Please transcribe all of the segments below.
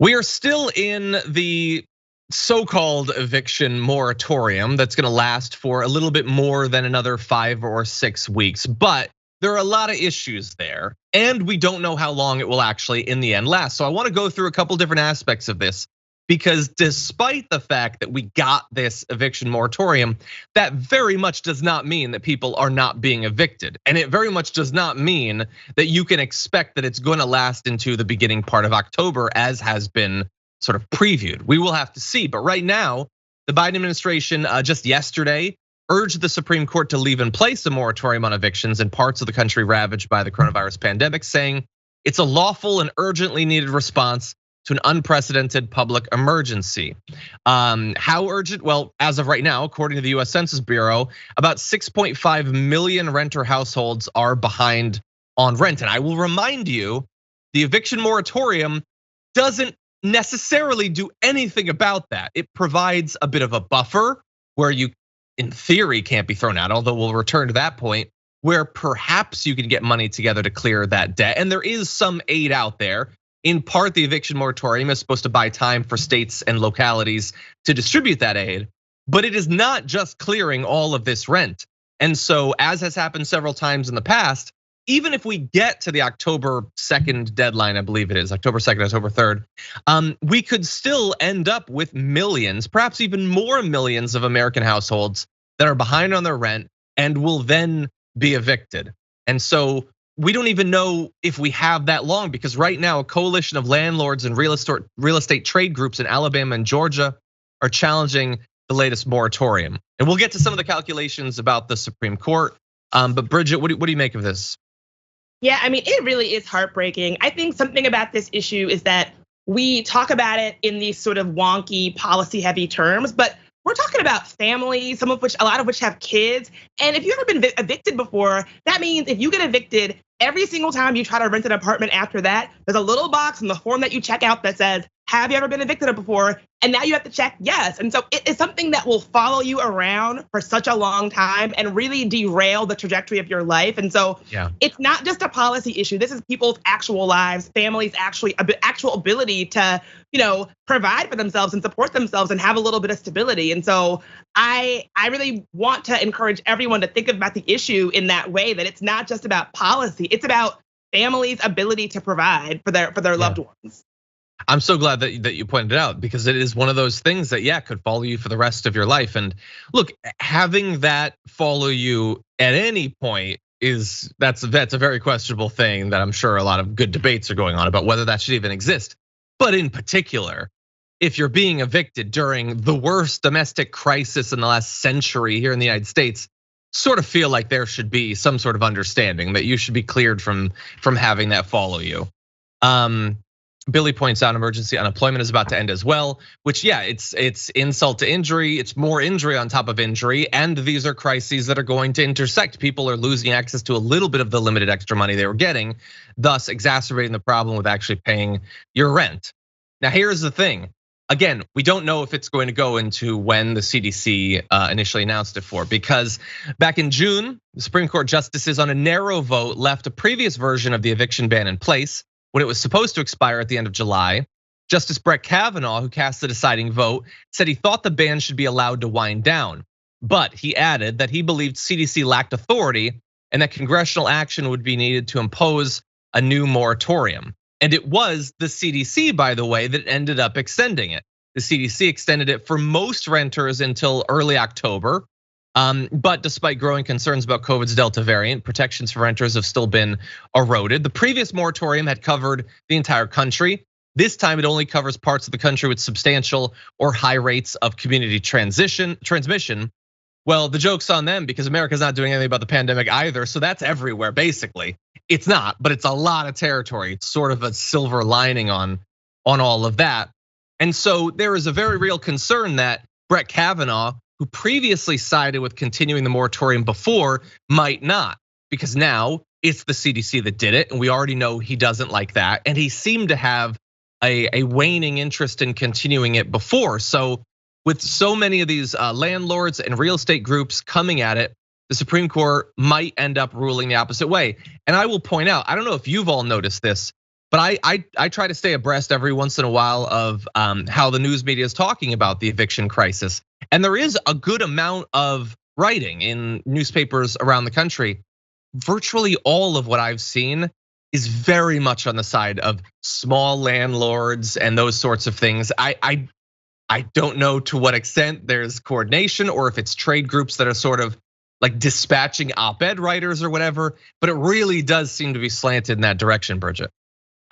We are still in the so-called eviction moratorium that's gonna last for a little bit more than another 5 or 6 weeks, but there are a lot of issues there, and we don't know how long it will actually in the end last. So I wanna go through a couple different aspects of this, because despite the fact that we got this eviction moratorium, that very much does not mean that people are not being evicted. And it very much does not mean that you can expect that it's gonna last into the beginning part of October, as has been sort of previewed. We will have to see, but right now, the Biden administration just yesterday urged the Supreme Court to leave in place a moratorium on evictions in parts of the country ravaged by the coronavirus pandemic, saying it's a lawful and urgently needed response to an unprecedented public emergency. How urgent? Well, as of right now, according to the US Census Bureau, about 6.5 million renter households are behind on rent. And I will remind you, the eviction moratorium doesn't necessarily do anything about that. It provides a bit of a buffer where you, in theory, can't be thrown out, although we'll return to that point, where perhaps you can get money together to clear that debt. And there is some aid out there. In part, the eviction moratorium is supposed to buy time for states and localities to distribute that aid, but it is not just clearing all of this rent. And so, as has happened several times in the past, even if we get to the October 2nd deadline, I believe it is, October 2nd, October 3rd, we could still end up with millions, perhaps even more millions of American households that are behind on their rent and will then be evicted. And so we don't even know if we have that long, because right now a coalition of landlords and real estate trade groups in Alabama and Georgia are challenging the latest moratorium. And we'll get to some of the calculations about the Supreme Court. But Bridget, what do you make of this? Yeah, I mean, it really is heartbreaking. I think something about this issue is that we talk about it in these sort of wonky, policy-heavy terms, but we're talking about families, a lot of which have kids. And if you've ever been evicted before, that means if you get evicted, every single time you try to rent an apartment after that, there's a little box in the form that you check out that says, have you ever been evicted before? And now you have to check yes. And so it is something that will follow you around for such a long time and really derail the trajectory of your life. And so it's not just a policy issue. This is people's actual lives, families' actual ability to, provide for themselves and support themselves and have a little bit of stability. And so I really want to encourage everyone to think about the issue in that way, that it's not just about policy, it's about families' ability to provide for their loved ones. I'm so glad that you pointed it out, because it is one of those things that could follow you for the rest of your life. And look, having that follow you at any point that's a very questionable thing that I'm sure a lot of good debates are going on about whether that should even exist. But in particular, if you're being evicted during the worst domestic crisis in the last century here in the United States, sort of feel like there should be some sort of understanding that you should be cleared from having that follow you. Billy points out emergency unemployment is about to end as well, which it's insult to injury. It's more injury on top of injury. And these are crises that are going to intersect. People are losing access to a little bit of the limited extra money they were getting, thus exacerbating the problem with actually paying your rent. Now, here's the thing. Again, we don't know if it's going to go into when the CDC initially announced it for, because back in June, the Supreme Court justices on a narrow vote left a previous version of the eviction ban in place when it was supposed to expire at the end of July. Justice Brett Kavanaugh, who cast the deciding vote, said he thought the ban should be allowed to wind down. But he added that he believed CDC lacked authority and that congressional action would be needed to impose a new moratorium. And it was the CDC, by the way, that ended up extending it. The CDC extended it for most renters until early October. But despite growing concerns about COVID's Delta variant, protections for renters have still been eroded. The previous moratorium had covered the entire country. This time it only covers parts of the country with substantial or high rates of community transmission. Well, the joke's on them, because America's not doing anything about the pandemic either. So that's everywhere, basically. It's not, but it's a lot of territory. It's sort of a silver lining on all of that. And so there is a very real concern that Brett Kavanaugh, who previously sided with continuing the moratorium before, might not, because now it's the CDC that did it, and we already know he doesn't like that. And he seemed to have a waning interest in continuing it before. So with so many of these landlords and real estate groups coming at it, the Supreme Court might end up ruling the opposite way. And I will point out, I don't know if you've all noticed this, But I try to stay abreast every once in a while of how the news media is talking about the eviction crisis. And there is a good amount of writing in newspapers around the country. Virtually all of what I've seen is very much on the side of small landlords and those sorts of things. I don't know to what extent there's coordination or if it's trade groups that are sort of like dispatching op-ed writers or whatever, but it really does seem to be slanted in that direction, Bridget.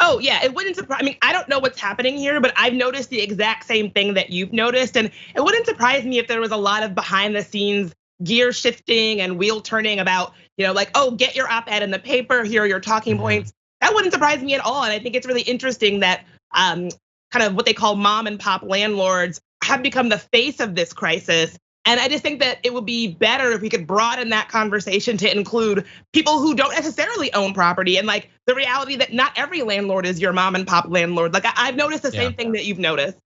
Oh yeah, it wouldn't surprise. I mean, I don't know what's happening here, but I've noticed the exact same thing that you've noticed, and it wouldn't surprise me if there was a lot of behind the scenes gear shifting and wheel turning about, like, oh, get your op-ed in the paper. Here are your talking points. That wouldn't surprise me at all, and I think it's really interesting that kind of what they call mom and pop landlords have become the face of this crisis. And I just think that it would be better if we could broaden that conversation to include people who don't necessarily own property, and like the reality that not every landlord is your mom and pop landlord. Like I've noticed the same thing that you've noticed.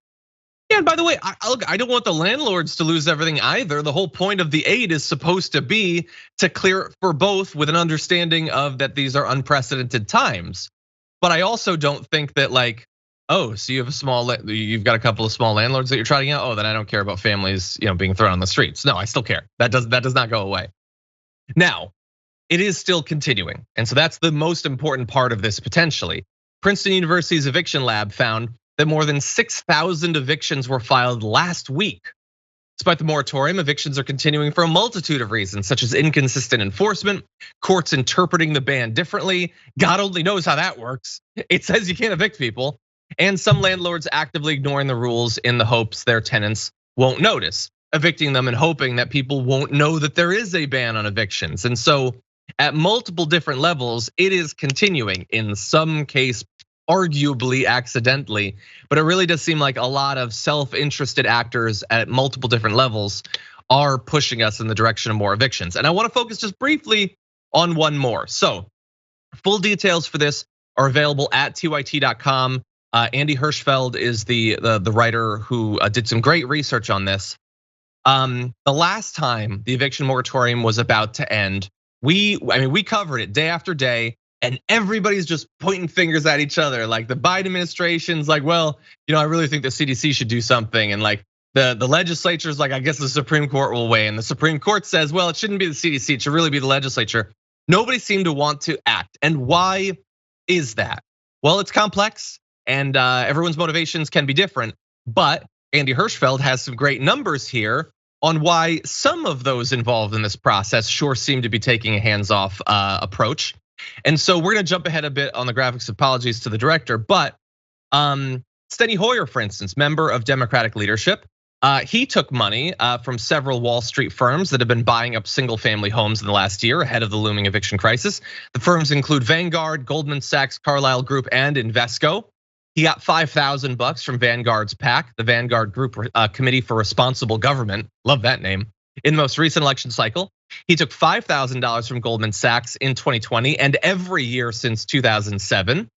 Yeah, and by the way, I don't want the landlords to lose everything either. The whole point of the aid is supposed to be to clear it for both with an understanding of that these are unprecedented times. But I also don't think that like, oh, so you've got a couple of small landlords that you're trotting out. Oh, then I don't care about families, being thrown on the streets. No, I still care. That does not go away. Now, it is still continuing, and so that's the most important part of this potentially. Princeton University's eviction lab found that more than 6,000 evictions were filed last week. Despite the moratorium, evictions are continuing for a multitude of reasons, such as inconsistent enforcement, courts interpreting the ban differently. God only knows how that works. It says you can't evict people. And some landlords actively ignoring the rules in the hopes their tenants won't notice, evicting them and hoping that people won't know that there is a ban on evictions. And so at multiple different levels, it is continuing, in some case, arguably accidentally, but it really does seem like a lot of self-interested actors at multiple different levels are pushing us in the direction of more evictions. And I want to focus just briefly on one more. So full details for this are available at tyt.com. Andy Hirschfeld is the writer who did some great research on this. The last time the eviction moratorium was about to end, we covered it day after day, and everybody's just pointing fingers at each other. Like the Biden administration's like, well, I really think the CDC should do something, and like the legislature's like, I guess the Supreme Court will weigh, and the Supreme Court says, well, it shouldn't be the CDC, it should really be the legislature. Nobody seemed to want to act, and why is that? Well, it's complex. And everyone's motivations can be different, but Andy Hirschfeld has some great numbers here on why some of those involved in this process sure seem to be taking a hands-off approach. And so we're gonna jump ahead a bit on the graphics, apologies to the director, but Steny Hoyer, for instance, member of Democratic leadership, he took money from several Wall Street firms that have been buying up single-family homes in the last year ahead of the looming eviction crisis. The firms include Vanguard, Goldman Sachs, Carlyle Group, and Invesco. He got $5,000 from Vanguard's PAC, the Vanguard Group Committee for Responsible Government. Love that name. In the most recent election cycle, he took $5,000 from Goldman Sachs in 2020 and every year since 2007.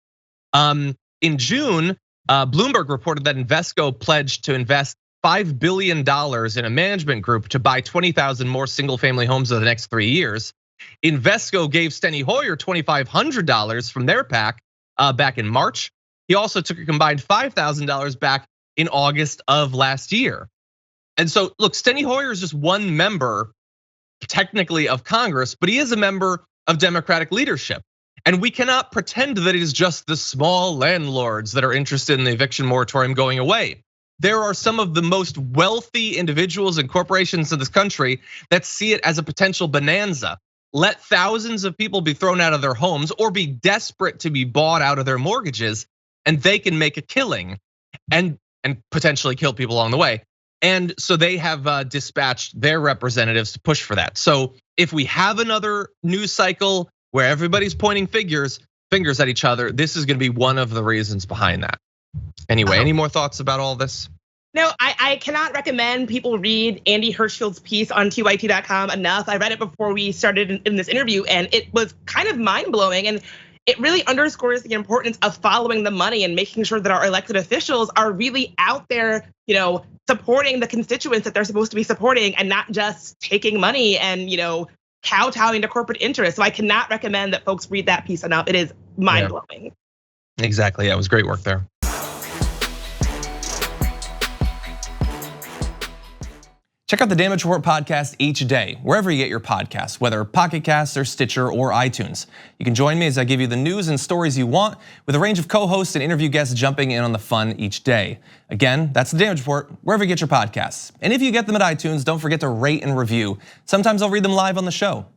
In June, Bloomberg reported that Invesco pledged to invest $5 billion in a management group to buy 20,000 more single-family homes over the next 3 years. Invesco gave Steny Hoyer $2,500 from their PAC back in March. He also took a combined $5,000 back in August of last year. And so look, Steny Hoyer is just one member technically of Congress, but he is a member of Democratic leadership. And we cannot pretend that it is just the small landlords that are interested in the eviction moratorium going away. There are some of the most wealthy individuals and corporations in this country that see it as a potential bonanza. Let thousands of people be thrown out of their homes or be desperate to be bought out of their mortgages, and they can make a killing and potentially kill people along the way. And so they have dispatched their representatives to push for that. So if we have another news cycle where everybody's pointing fingers at each other, this is gonna be one of the reasons behind that. Anyway, any more thoughts about all this? No, I cannot recommend people read Andy Hirschfeld's piece on tyt.com enough. I read it before we started in this interview, and it was kind of mind-blowing. And it really underscores the importance of following the money and making sure that our elected officials are really out there, supporting the constituents that they're supposed to be supporting, and not just taking money and kowtowing to corporate interests. So I cannot recommend that folks read that piece enough. It is mind-blowing. Exactly. Yeah, it was great work there. Check out the Damage Report podcast each day, wherever you get your podcasts, whether Pocket Casts or Stitcher or iTunes. You can join me as I give you the news and stories you want, with a range of co-hosts and interview guests jumping in on the fun each day. Again, that's the Damage Report, wherever you get your podcasts. And if you get them at iTunes, don't forget to rate and review. Sometimes I'll read them live on the show.